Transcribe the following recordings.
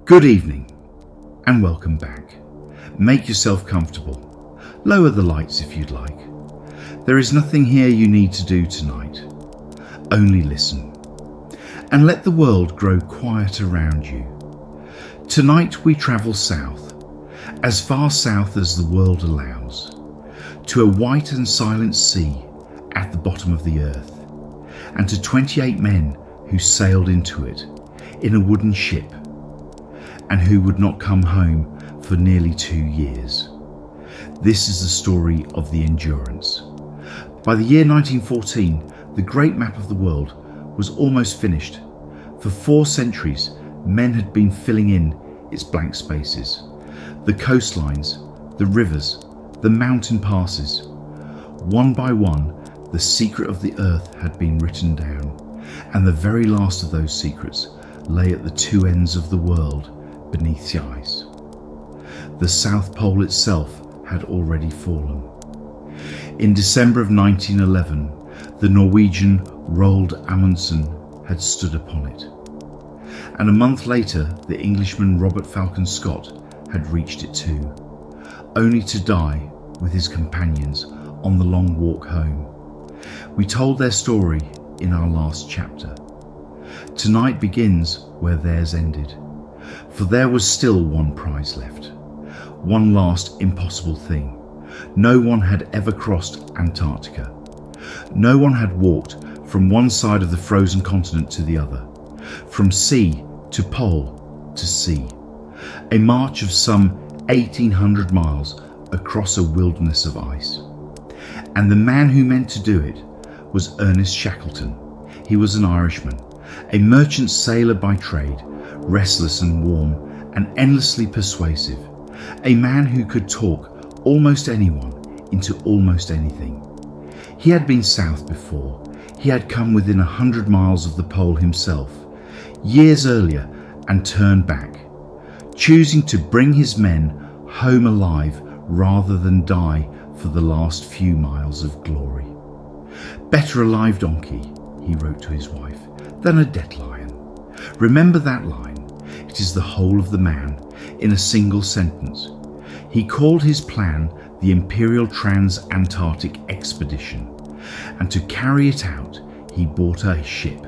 Good evening and welcome back. Make yourself comfortable. Lower the lights if you'd like. There is nothing here you need to do tonight. Only listen and let the world grow quiet around you. Tonight we travel south, as far south as the world allows, to a white and silent sea at the bottom of the earth, and to 28 men who sailed into it in a wooden ship and who would not come home for nearly 2 years. This is the story of the Endurance. By the year 1914, the great map of the world was almost finished. For 4 centuries, men had been filling in its blank spaces. The coastlines, the rivers, the mountain passes. One by one, the secret of the earth had been written down, and the very last of those secrets lay at the 2 ends of the world beneath the ice. The South Pole itself had already fallen. In December of 1911, the Norwegian Roald Amundsen had stood upon it. And a month later, the Englishman Robert Falcon Scott had reached it too, only to die with his companions on the long walk home. We told their story in our last chapter. Tonight begins where theirs ended, for there was still one prize left, one last impossible thing. No one had ever crossed Antarctica. No one had walked from one side of the frozen continent to the other, from sea to pole to sea, a march of some 1,800 miles across a wilderness of ice. And the man who meant to do it was Ernest Shackleton. He was an Irishman, a merchant sailor by trade, restless and warm and endlessly persuasive, a man who could talk almost anyone into almost anything. He had been south before. He had come within 100 miles of the pole himself, years earlier, and turned back, choosing to bring his men home alive rather than die for the last few miles of glory. Better a live donkey, he wrote to his wife, than a dead lion. Remember that line. It is the whole of the man in a single sentence. He called his plan the Imperial Trans-Antarctic expedition, and to carry it out he bought a ship.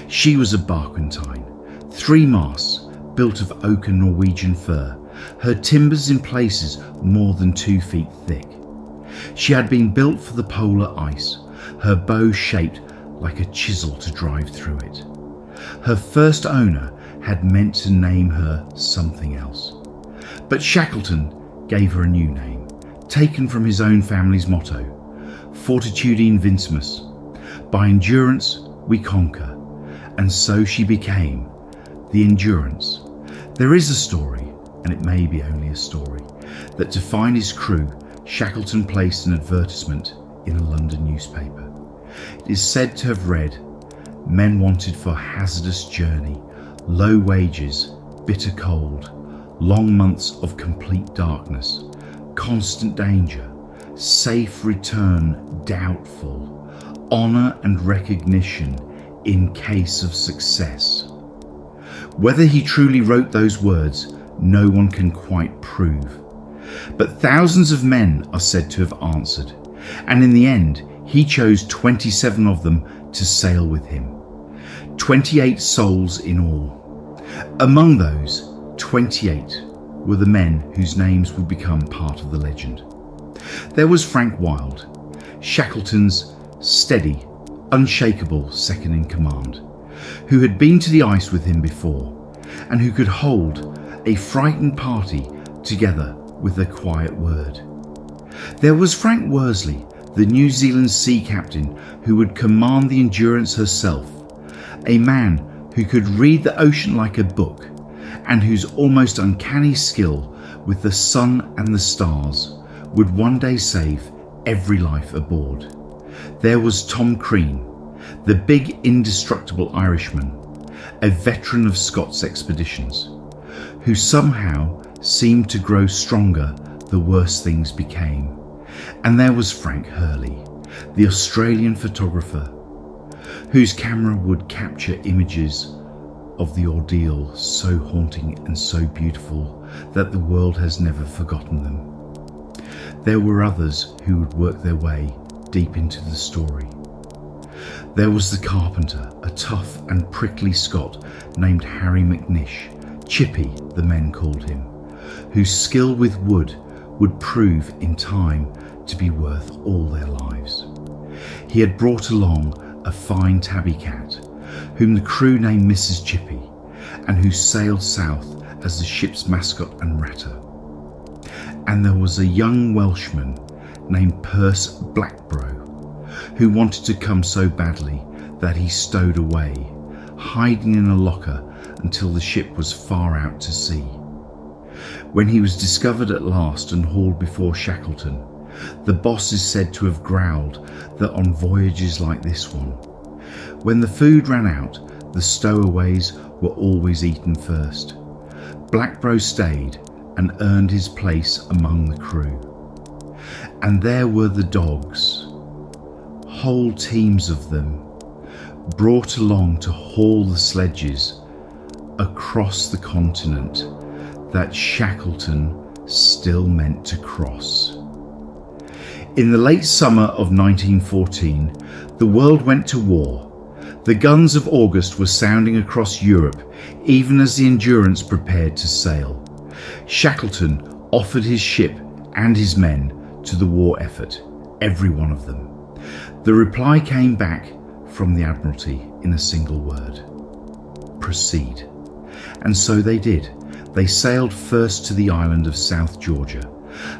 She was a barquentine, 3 masts, built of oak and Norwegian fir, her timbers in places more than 2 feet thick. She had been built for the polar ice, her bow shaped like a chisel to drive through it. Her first owner had meant to name her something else, but Shackleton gave her a new name, taken from his own family's motto, Fortitude Vincimus, by endurance we conquer, and so she became the Endurance. There is a story, and it may be only a story, that to find his crew, Shackleton placed an advertisement in a London newspaper. It is said to have read, "Men wanted for hazardous journey, low wages, bitter cold, long months of complete darkness, constant danger, safe return doubtful, honour and recognition in case of success." Whether he truly wrote those words, no one can quite prove. But thousands of men are said to have answered, and in the end, he chose 27 of them to sail with him. 28 souls in all. Among those 28 were the men whose names would become part of the legend. There was Frank Wild, Shackleton's steady, unshakable second in command, who had been to the ice with him before, and who could hold a frightened party together with a quiet word. There was Frank Worsley, the New Zealand sea captain who would command the Endurance herself, a man who could read the ocean like a book, and whose almost uncanny skill with the sun and the stars would one day save every life aboard. There was Tom Crean, the big indestructible Irishman, a veteran of Scott's expeditions, who somehow seemed to grow stronger the worse things became. And there was Frank Hurley, the Australian photographer, whose camera would capture images of the ordeal so haunting and so beautiful that the world has never forgotten them. There were others who would work their way deep into the story. There was the carpenter, a tough and prickly Scot named Harry McNish, Chippy the men called him, whose skill with wood would prove in time to be worth all their lives. He had brought along a fine tabby cat, whom the crew named Mrs. Chippy, and who sailed south as the ship's mascot and ratter. And there was a young Welshman named Perce Blackbrow, who wanted to come so badly that he stowed away, hiding in a locker until the ship was far out to sea. When he was discovered at last and hauled before Shackleton, the boss is said to have growled that on voyages like this one, when the food ran out, the stowaways were always eaten first. Blackbrow stayed and earned his place among the crew. And there were the dogs, whole teams of them, brought along to haul the sledges across the continent that Shackleton still meant to cross. In the late summer of 1914, the world went to war. The guns of August were sounding across Europe, even as the Endurance prepared to sail. Shackleton offered his ship and his men to the war effort, every one of them. The reply came back from the Admiralty in a single word: proceed. And so they did. They sailed first to the island of South Georgia,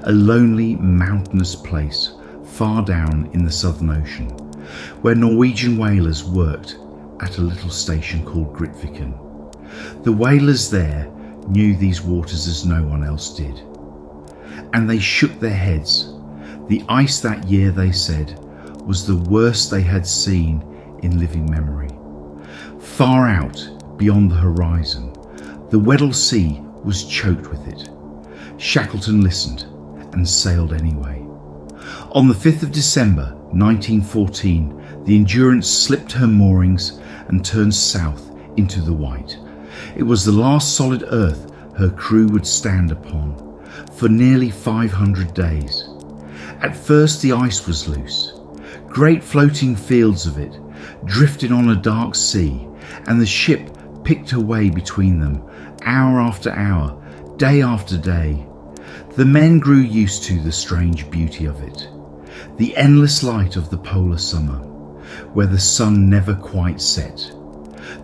a lonely mountainous place far down in the Southern Ocean, where Norwegian whalers worked at a little station called Grytviken. The whalers there knew these waters as no one else did, and they shook their heads. The ice that year, they said, was the worst they had seen in living memory. Far out beyond the horizon, the Weddell Sea was choked with it. Shackleton listened and sailed anyway. On the 5th of December 1914, the Endurance slipped her moorings and turned south into the White. It was the last solid earth her crew would stand upon for nearly 500 days. At first the ice was loose. Great floating fields of it drifted on a dark sea, and the ship picked her way between them, hour after hour, day after day. The men grew used to the strange beauty of it, the endless light of the polar summer, where the sun never quite set,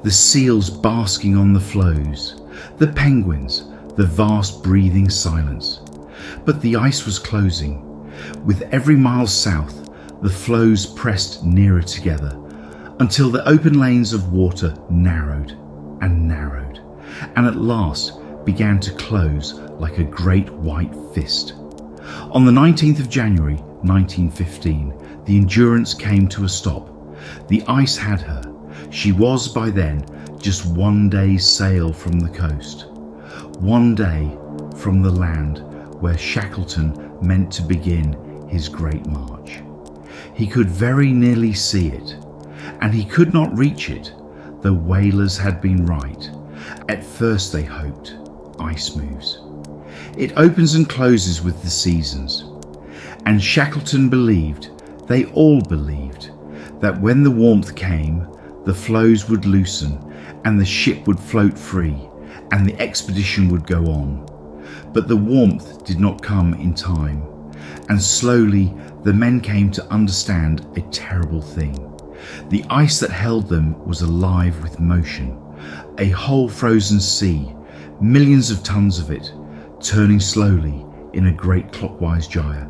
the seals basking on the floes, the penguins, the vast breathing silence. But the ice was closing. With every mile south, the floes pressed nearer together until the open lanes of water narrowed and narrowed, and at last began to close like a great white fist. On the 19th of January 1915, the Endurance came to a stop. The ice had her. She was by then just one day's sail from the coast, one day from the land where Shackleton meant to begin his great march. He could very nearly see it, and he could not reach it. The whalers had been right. At first they hoped. Ice moves. It opens and closes with the seasons. And Shackleton believed, they all believed, that when the warmth came, the floes would loosen and the ship would float free and the expedition would go on. But the warmth did not come in time, and slowly the men came to understand a terrible thing. The ice that held them was alive with motion, a whole frozen sea, millions of tons of it, turning slowly in a great clockwise gyre,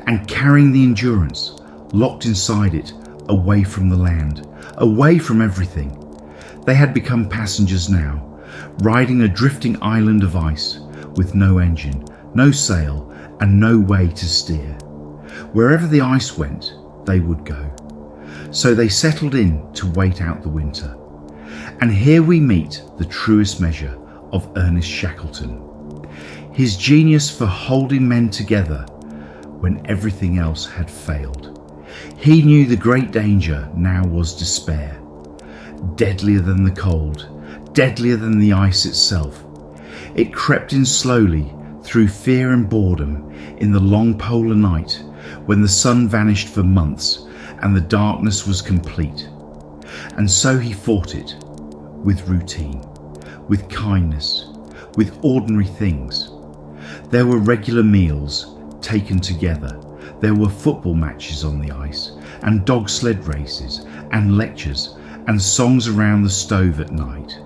and carrying the Endurance, locked inside it, away from the land, away from everything. They had become passengers now, riding a drifting island of ice with no engine, no sail, and no way to steer. Wherever the ice went, they would go. So they settled in to wait out the winter. And here we meet the truest measure of Ernest Shackleton. His genius for holding men together when everything else had failed. He knew the great danger now was despair, deadlier than the cold, deadlier than the ice itself. It crept in slowly through fear and boredom in the long polar night when the sun vanished for months and the darkness was complete. And so he fought it with routine, with kindness, with ordinary things. There were regular meals taken together. There were football matches on the ice and dog sled races and lectures and songs around the stove at night.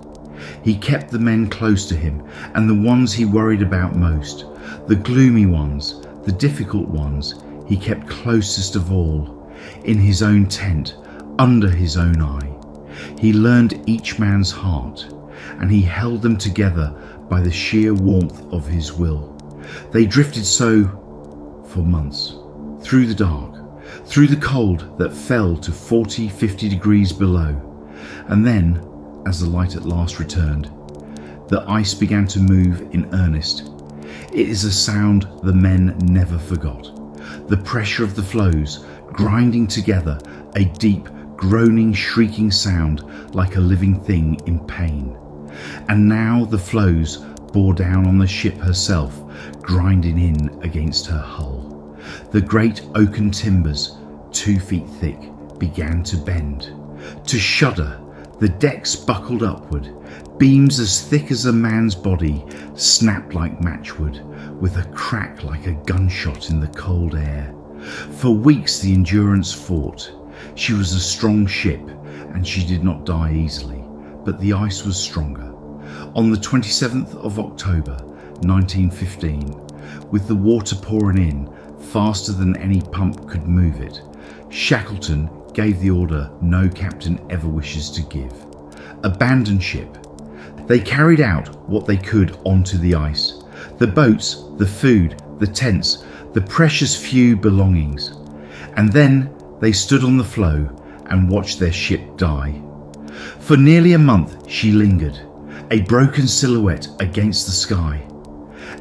He kept the men close to him and the ones he worried about most, the gloomy ones, the difficult ones, he kept closest of all, in his own tent, under his own eye. He learned each man's heart, and he held them together by the sheer warmth of his will. They drifted so for months, through the dark, through the cold that fell to 40, 50 degrees below. And then, as the light at last returned, the ice began to move in earnest. It is a sound the men never forgot. The pressure of the floes grinding together, a deep, groaning, shrieking sound like a living thing in pain. And now the floes bore down on the ship herself, grinding in against her hull. The great oaken timbers, 2 feet thick, began to bend, to shudder. The decks buckled upward. Beams as thick as a man's body snapped like matchwood, with a crack like a gunshot in the cold air. For weeks the Endurance fought. She was a strong ship, and she did not die easily, but the ice was stronger. On the 27th of October, 1915, with the water pouring in faster than any pump could move it, Shackleton gave the order no captain ever wishes to give. Abandon ship. They carried out what they could onto the ice. The boats, the food, the tents, the precious few belongings. And then they stood on the floe and watched their ship die. For nearly a month she lingered, a broken silhouette against the sky.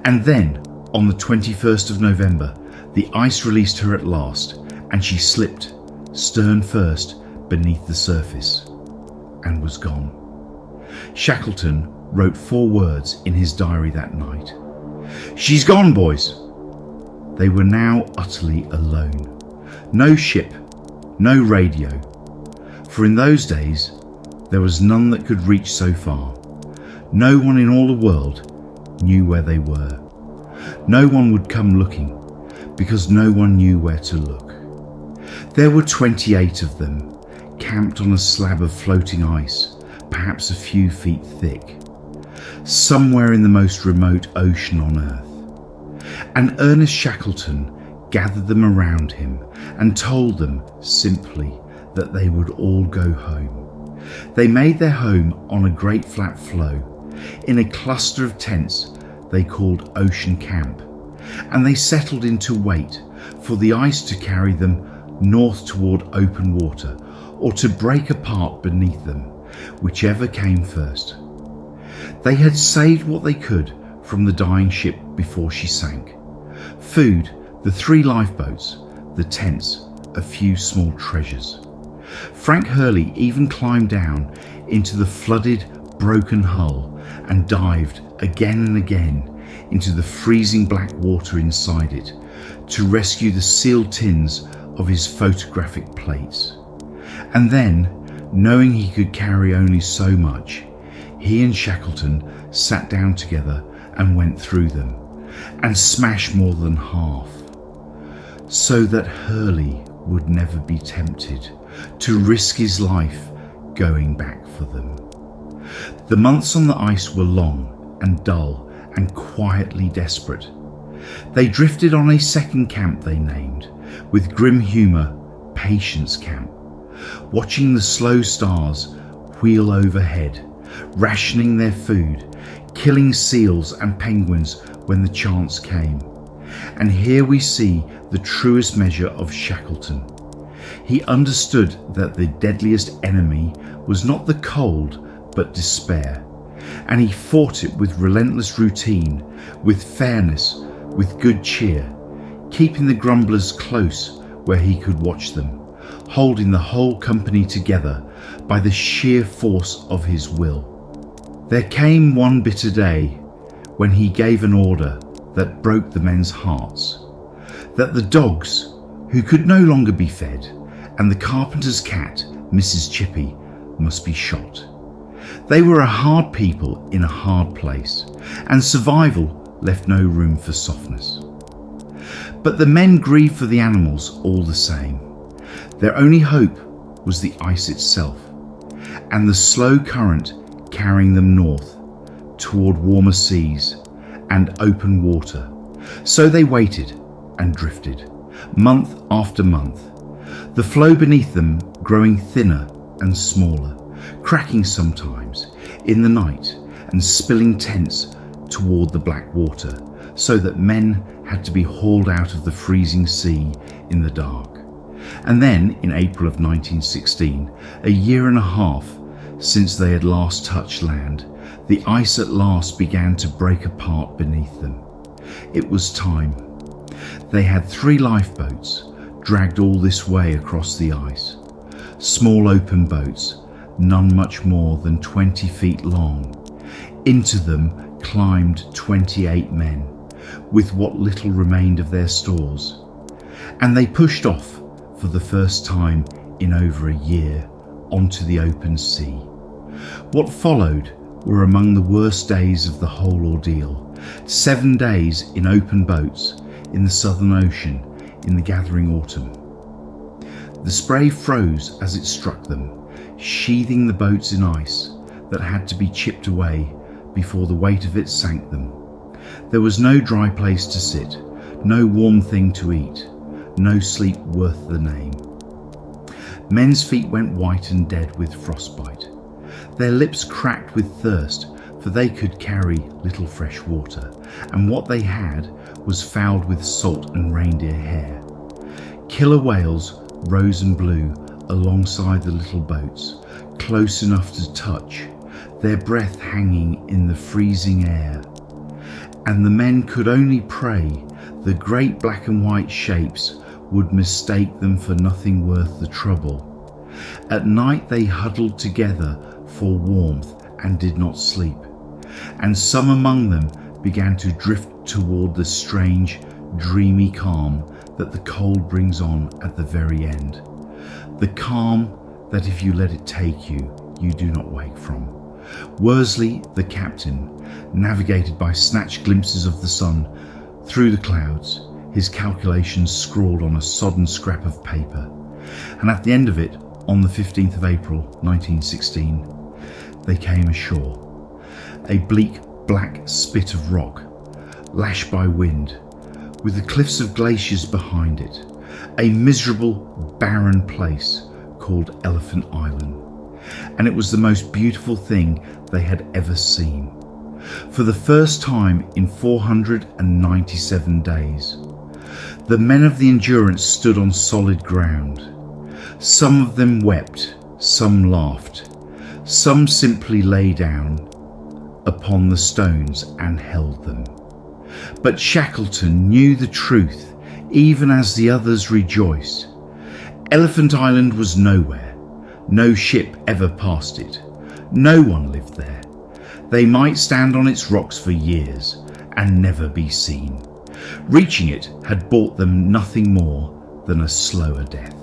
And then, on the 21st of November, the ice released her at last, and she slipped, stern first, beneath the surface, and was gone. Shackleton wrote 4 words in his diary that night. "She's gone, boys." They were now utterly alone. No ship, no radio. For in those days, there was none that could reach so far. No one in all the world knew where they were. No one would come looking, because no one knew where to look. There were 28 of them, camped on a slab of floating ice, perhaps a few feet thick, somewhere in the most remote ocean on earth. And Ernest Shackleton gathered them around him and told them simply that they would all go home. They made their home on a great flat floe, in a cluster of tents they called Ocean Camp, and they settled in to wait for the ice to carry them north toward open water, or to break apart beneath them, whichever came first. They had saved what they could from the dying ship before she sank. Food, the 3 lifeboats, the tents, a few small treasures. Frank Hurley even climbed down into the flooded, broken hull and dived again and again into the freezing black water inside it to rescue the sealed tins of his photographic plates. And then, knowing he could carry only so much, he and Shackleton sat down together and went through them, and smashed more than half, so that Hurley would never be tempted to risk his life going back for them. The months on the ice were long and dull and quietly desperate. They drifted on a second camp they named, with grim humour, Patience Camp, watching the slow stars wheel overhead, rationing their food, killing seals and penguins when the chance came. And here we see the truest measure of Shackleton. He understood that the deadliest enemy was not the cold, but despair, and he fought it with relentless routine, with fairness, with good cheer, keeping the grumblers close where he could watch them, holding the whole company together by the sheer force of his will. There came one bitter day when he gave an order that broke the men's hearts, that the dogs, who could no longer be fed, and the carpenter's cat, Mrs. Chippy, must be shot. They were a hard people in a hard place, and survival left no room for softness. But the men grieved for the animals all the same. Their only hope was the ice itself, and the slow current carrying them north toward warmer seas and open water. So they waited and drifted, month after month, the flow beneath them growing thinner and smaller, cracking sometimes in the night and spilling tents toward the black water, so that men had to be hauled out of the freezing sea in the dark. And then, in April of 1916, a year and a half since they had last touched land, the ice at last began to break apart beneath them. It was time. They had 3 lifeboats dragged all this way across the ice. Small open boats, none much more than 20 feet long. Into them climbed 28 men, with what little remained of their stores. And they pushed off for the first time in over a year onto the open sea. What followed were among the worst days of the whole ordeal. 7 days in open boats in the Southern Ocean in the gathering autumn. The spray froze as it struck them, sheathing the boats in ice that had to be chipped away before the weight of it sank them. There was no dry place to sit, no warm thing to eat, no sleep worth the name. Men's feet went white and dead with frostbite. Their lips cracked with thirst, for they could carry little fresh water, and what they had was fouled with salt and reindeer hair. Killer whales rose and blew alongside the little boats, close enough to touch, their breath hanging in the freezing air. And the men could only pray the great black and white shapes would mistake them for nothing worth the trouble. At night they huddled together for warmth and did not sleep, and some among them began to drift toward the strange, dreamy calm that the cold brings on at the very end. The calm that if you let it take you, you do not wake from. Worsley, the captain, navigated by snatched glimpses of the sun through the clouds, his calculations scrawled on a sodden scrap of paper. And at the end of it, on the 15th of April 1916, they came ashore. A bleak black spit of rock, lashed by wind, with the cliffs of glaciers behind it, a miserable, barren place called Elephant Island. And it was the most beautiful thing they had ever seen. For the first time in 497 days, the men of the Endurance stood on solid ground. Some of them wept, some laughed, some simply lay down upon the stones and held them. But Shackleton knew the truth, even as the others rejoiced. Elephant Island was nowhere. No ship ever passed it. No one lived there. They might stand on its rocks for years and never be seen. Reaching it had brought them nothing more than a slower death.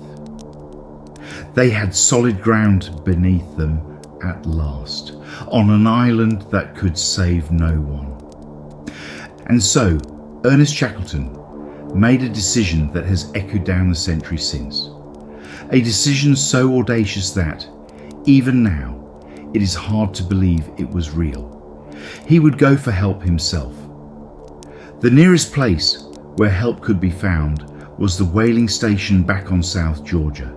They had solid ground beneath them at last, on an island that could save no one. And so, Ernest Shackleton made a decision that has echoed down the centuries since. A decision so audacious that, even now, it is hard to believe it was real. He would go for help himself. The nearest place where help could be found was the whaling station back on South Georgia,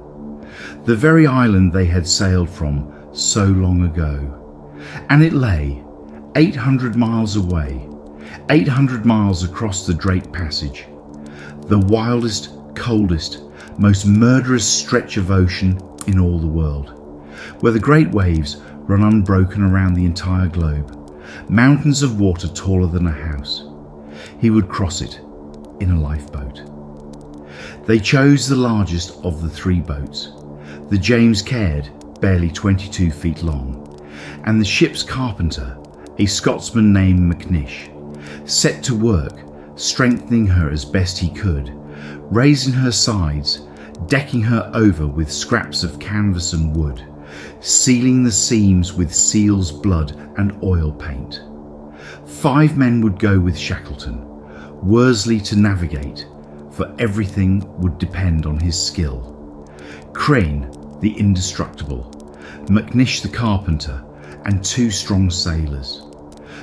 the very island they had sailed from so long ago. And it lay 800 miles away, 800 miles across the Drake Passage, the wildest, coldest, most murderous stretch of ocean in all the world, where the great waves run unbroken around the entire globe, mountains of water taller than a house. He would cross it in a lifeboat. They chose the largest of the 3 boats, the James Caird, barely 22 feet long, and the ship's carpenter, a Scotsman named Macnish, set to work, strengthening her as best he could, raising her sides, decking her over with scraps of canvas and wood, sealing the seams with seal's blood and oil paint. 5 men would go with Shackleton, Worsley to navigate, for everything would depend on his skill. Crane, the indestructible, Macnish the carpenter, and 2 strong sailors.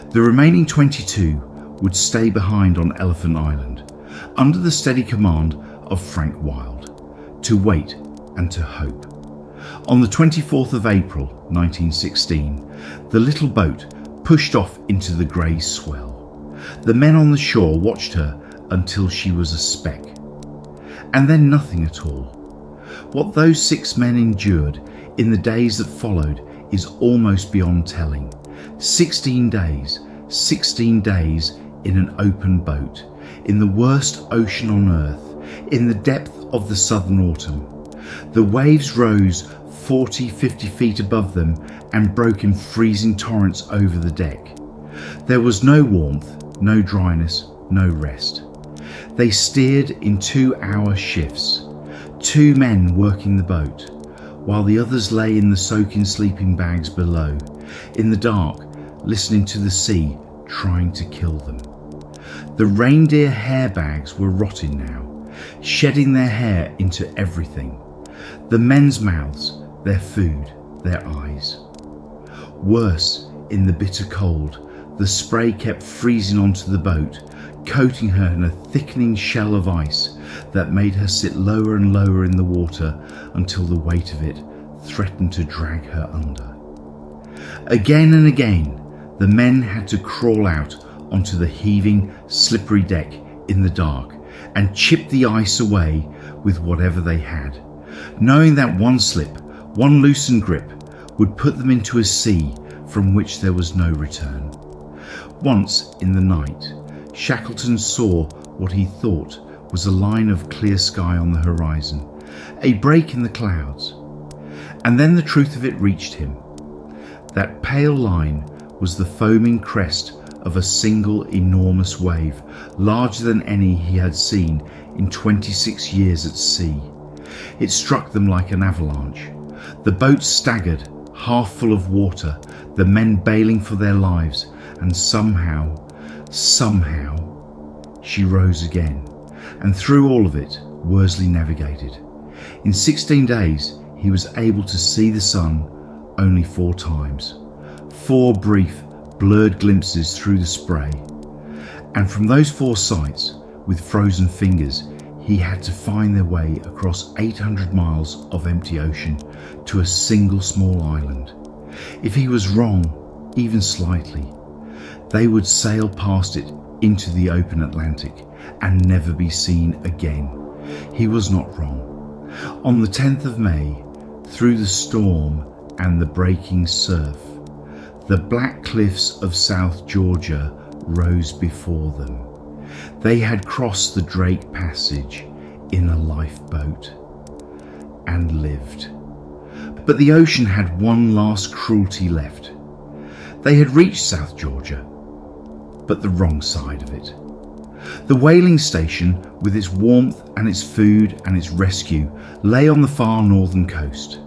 The remaining 22 would stay behind on Elephant Island, under the steady command of Frank Wild, to wait and to hope. On the 24th of April 1916, the little boat pushed off into the grey swell. The men on the shore watched her until she was a speck. And then nothing at all. What those 6 men endured in the days that followed is almost beyond telling. 16 days in an open boat, in the worst ocean on earth, in the depth of the southern autumn. The waves rose 40-50 feet above them and broke in freezing torrents over the deck. There was no warmth, no dryness, no rest. They steered in 2-hour shifts, 2 men working the boat, while the others lay in the soaking sleeping bags below, in the dark, listening to the sea trying to kill them. The reindeer hair bags were rotting now, shedding their hair into everything. The men's mouths, their food, their eyes. Worse, in the bitter cold, the spray kept freezing onto the boat, coating her in a thickening shell of ice that made her sit lower and lower in the water until the weight of it threatened to drag her under. Again and again, the men had to crawl out onto the heaving, slippery deck in the dark and chip the ice away with whatever they had, knowing that one slip, one loosened grip, would put them into a sea from which there was no return. Once in the night, Shackleton saw what he thought was a line of clear sky on the horizon, a break in the clouds. And then the truth of it reached him. That pale line was the foaming crest of a single enormous wave, larger than any he had seen in 26 years at sea. It struck them like an avalanche. The boat staggered, half full of water, the men bailing for their lives, and somehow, she rose again. And through all of it, Worsley navigated. In 16 days, he was able to see the sun only 4 times. 4 brief, blurred glimpses through the spray. And from those 4 sights, with frozen fingers, he had to find their way across 800 miles of empty ocean to a single small island. If he was wrong, even slightly, they would sail past it into the open Atlantic and never be seen again. He was not wrong. On the 10th of May, through the storm and the breaking surf, the black cliffs of South Georgia rose before them. They had crossed the Drake Passage in a lifeboat and lived. But the ocean had one last cruelty left. They had reached South Georgia, but the wrong side of it. The whaling station, with its warmth and its food and its rescue, lay on the far northern coast.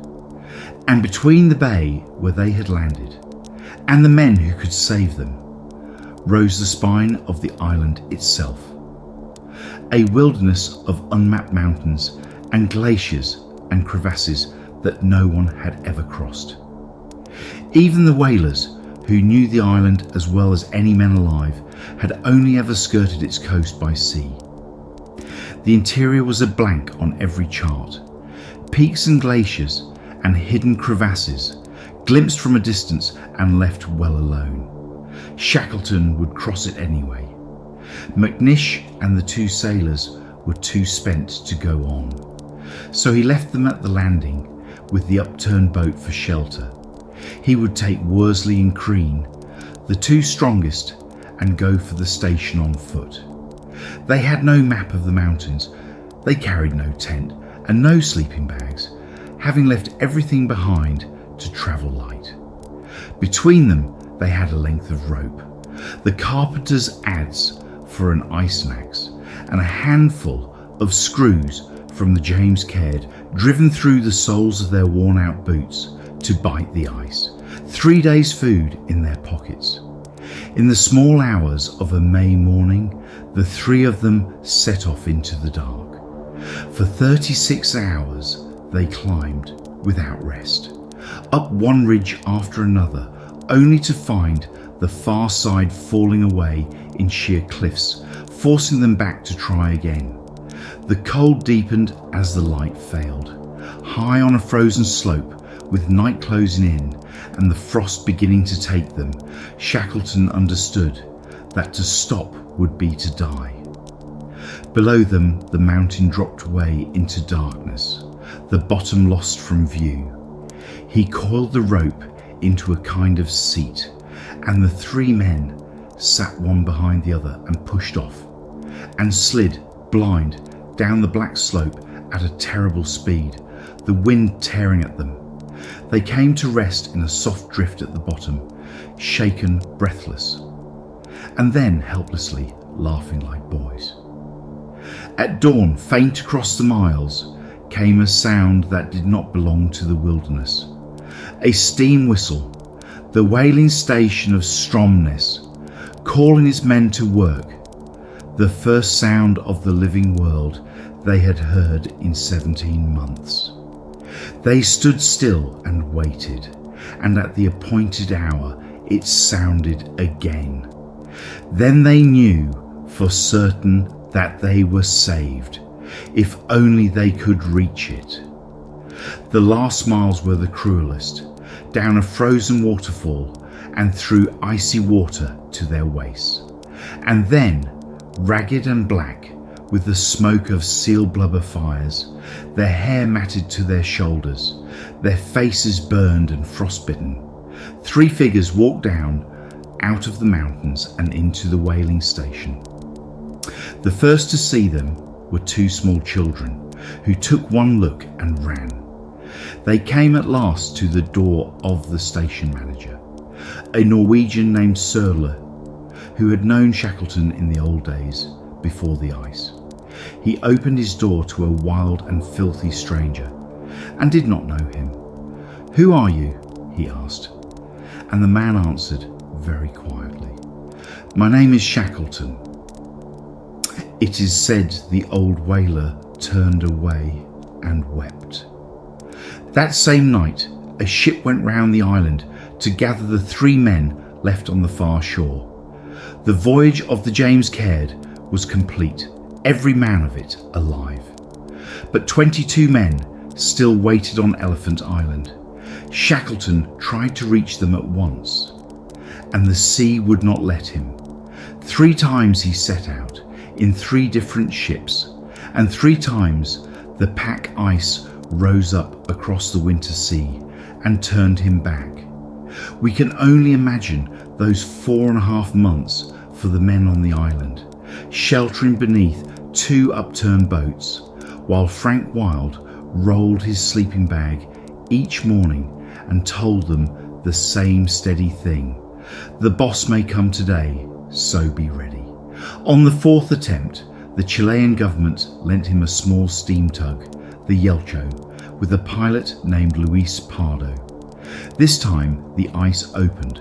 And between the bay where they had landed and the men who could save them, rose the spine of the island itself. A wilderness of unmapped mountains and glaciers and crevasses that no one had ever crossed. Even the whalers, who knew the island as well as any men alive, had only ever skirted its coast by sea. The interior was a blank on every chart. Peaks and glaciers and hidden crevasses, glimpsed from a distance and left well alone. Shackleton would cross it anyway. Macnish and the 2 sailors were too spent to go on, so he left them at the landing with the upturned boat for shelter. He would take Worsley and Crean, the 2 strongest, and go for the station on foot. They had no map of the mountains, they carried no tent and no sleeping bags, having left everything behind to travel light. Between them, they had a length of rope, the carpenter's adze for an ice axe, and a handful of screws from the James Caird driven through the soles of their worn-out boots to bite the ice. 3 days' food in their pockets. In the small hours of a May morning, the three of them set off into the dark. For 36 hours they climbed without rest, up one ridge after another, only to find the far side falling away in sheer cliffs, forcing them back to try again. The cold deepened as the light failed. High on a frozen slope, with night closing in and the frost beginning to take them, Shackleton understood that to stop would be to die. Below them, the mountain dropped away into darkness, the bottom lost from view. He coiled the rope into a kind of seat, and the three men sat one behind the other and pushed off, and slid, blind, down the black slope at a terrible speed, the wind tearing at them. They came to rest in a soft drift at the bottom, shaken, breathless, and then helplessly laughing like boys. At dawn, faint across the miles, came a sound that did not belong to the wilderness. A steam whistle, the whaling station of Stromness, calling its men to work, the first sound of the living world they had heard in 17 months. They stood still and waited, and at the appointed hour it sounded again. Then they knew for certain that they were saved, if only they could reach it. The last miles were the cruelest, down a frozen waterfall and through icy water to their waists, and then, ragged and black, with the smoke of seal blubber fires, their hair matted to their shoulders, their faces burned and frostbitten, three figures walked down out of the mountains and into the whaling station. The first to see them were two small children, who took one look and ran. They came at last to the door of the station manager, a Norwegian named Sørle, who had known Shackleton in the old days before the ice. He opened his door to a wild and filthy stranger, and did not know him. "Who are you?" he asked, and the man answered very quietly, "My name is Shackleton." It is said the old whaler turned away and wept. That same night, a ship went round the island to gather the three men left on the far shore. The voyage of the James Caird was complete, every man of it alive. But 22 men still waited on Elephant Island. Shackleton tried to reach them at once, and the sea would not let him. 3 times he set out, in 3 different ships, and 3 times the pack ice rose up across the winter sea and turned him back. We can only imagine those 4.5 months for the men on the island, sheltering beneath 2 upturned boats, while Frank Wild rolled his sleeping bag each morning and told them the same steady thing: "The boss may come today, so be ready." On the 4th attempt, the Chilean government lent him a small steam tug, the Yelcho, with a pilot named Luis Pardo. This time the ice opened.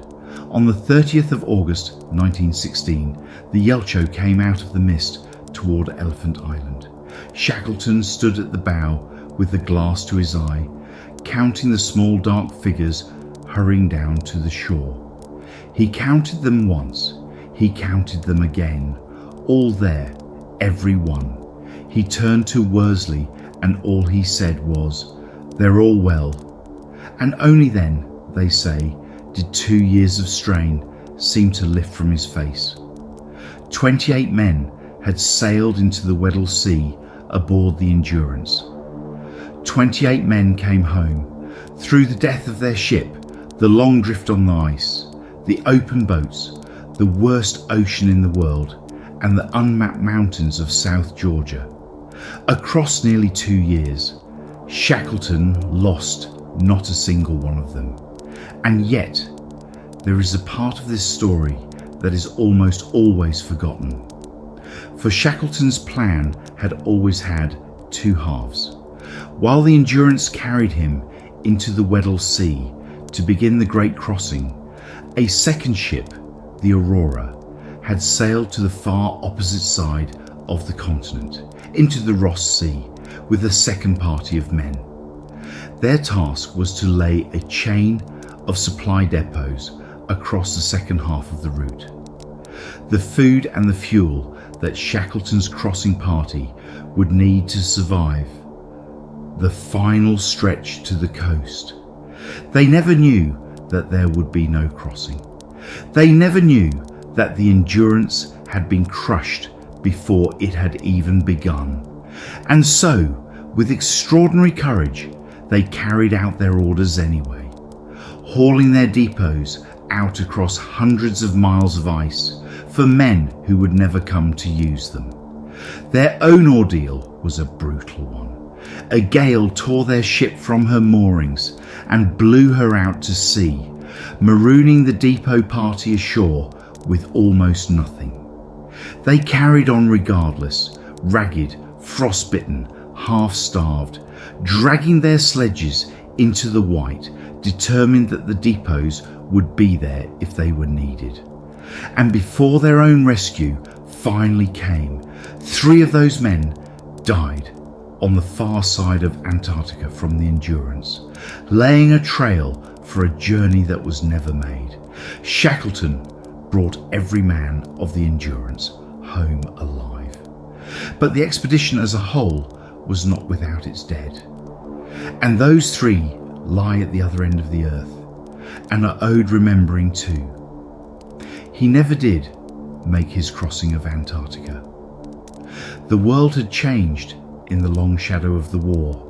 On the 30th of August 1916, the Yelcho came out of the mist toward Elephant Island. Shackleton stood at the bow with the glass to his eye, counting the small dark figures hurrying down to the shore. He counted them once, he counted them again, all there, every one. He turned to Worsley and all he said was, "They're all well." And only then, they say, did 2 years of strain seem to lift from his face. 28 men had sailed into the Weddell Sea aboard the Endurance. 28 men came home, through the death of their ship, the long drift on the ice, the open boats, the worst ocean in the world, and the unmapped mountains of South Georgia. Across nearly 2 years, Shackleton lost not a single one of them. And yet, there is a part of this story that is almost always forgotten. For Shackleton's plan had always had two halves. While the Endurance carried him into the Weddell Sea to begin the Great Crossing, a second ship, the Aurora, had sailed to the far opposite side of the continent, into the Ross Sea, with a second party of men. Their task was to lay a chain of supply depots across the second half of the route. The food and the fuel that Shackleton's crossing party would need to survive the final stretch to the coast. They never knew that there would be no crossing. They never knew that the Endurance had been crushed before it had even begun. And so, with extraordinary courage, they carried out their orders anyway, hauling their depots out across hundreds of miles of ice for men who would never come to use them. Their own ordeal was a brutal one. A gale tore their ship from her moorings and blew her out to sea, marooning the depot party ashore with almost nothing. They carried on regardless, ragged, frostbitten, half-starved, dragging their sledges into the white, determined that the depots would be there if they were needed. And before their own rescue finally came, 3 of those men died on the far side of Antarctica from the Endurance, laying a trail for a journey that was never made. Shackleton brought every man of the Endurance home alive. But the expedition as a whole was not without its dead. And those 3 lie at the other end of the earth and are owed remembering too. He never did make his crossing of Antarctica. The world had changed in the long shadow of the war,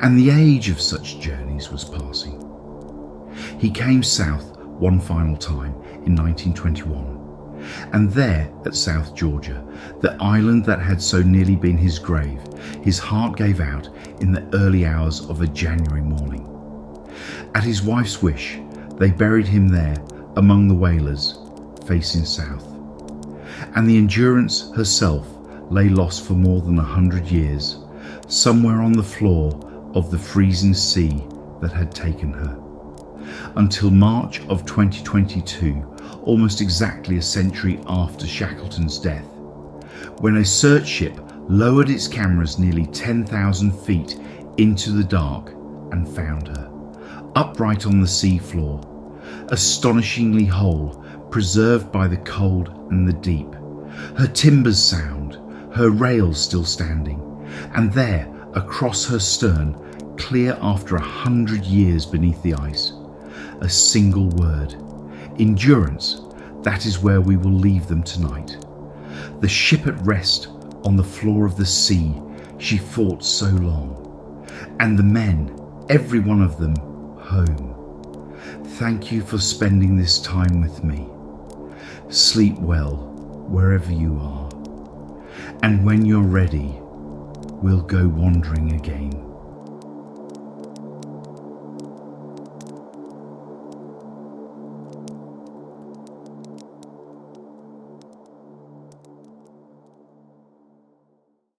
and the age of such journeys was passing. He came south one final time in 1921, and there at South Georgia, the island that had so nearly been his grave, his heart gave out in the early hours of a January morning. At his wife's wish, they buried him there among the whalers, facing south. And the Endurance herself lay lost for more than 100 years, somewhere on the floor of the freezing sea that had taken her. Until March of 2022, almost exactly a century after Shackleton's death, when a search ship lowered its cameras nearly 10,000 feet into the dark and found her, upright on the sea floor, astonishingly whole, preserved by the cold and the deep, her timbers sound, her rails still standing, and there, across her stern, clear after 100 years beneath the ice, a single word: Endurance. That is where we will leave them tonight. The ship at rest on the floor of the sea she fought so long, and the men, every one of them, home. Thank you for spending this time with me. Sleep well wherever you are, and when you're ready, we'll go wandering again.